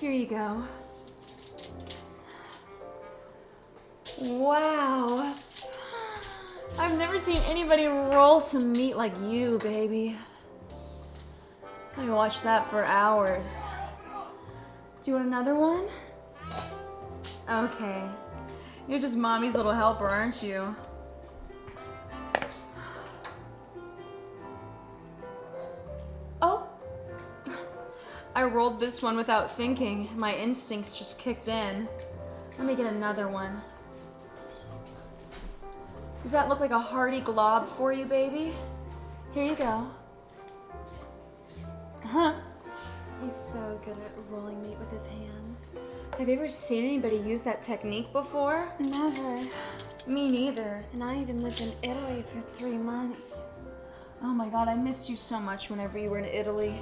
Here you go. Wow. I've never seen anybody roll some meat like you, baby. I can watch that for hours. Do you want another one? Okay. You're just mommy's little helper, aren't you? Oh. I rolled this one without thinking. My instincts just kicked in. Let me get another one. Does that look like a hearty glob for you, baby? Here you go. Huh? He's so good at rolling meat with his hands. Have you ever seen anybody use that technique before? Never. Me neither. And I even lived in Italy for 3 months. Oh my God, I missed you so much whenever you were in Italy.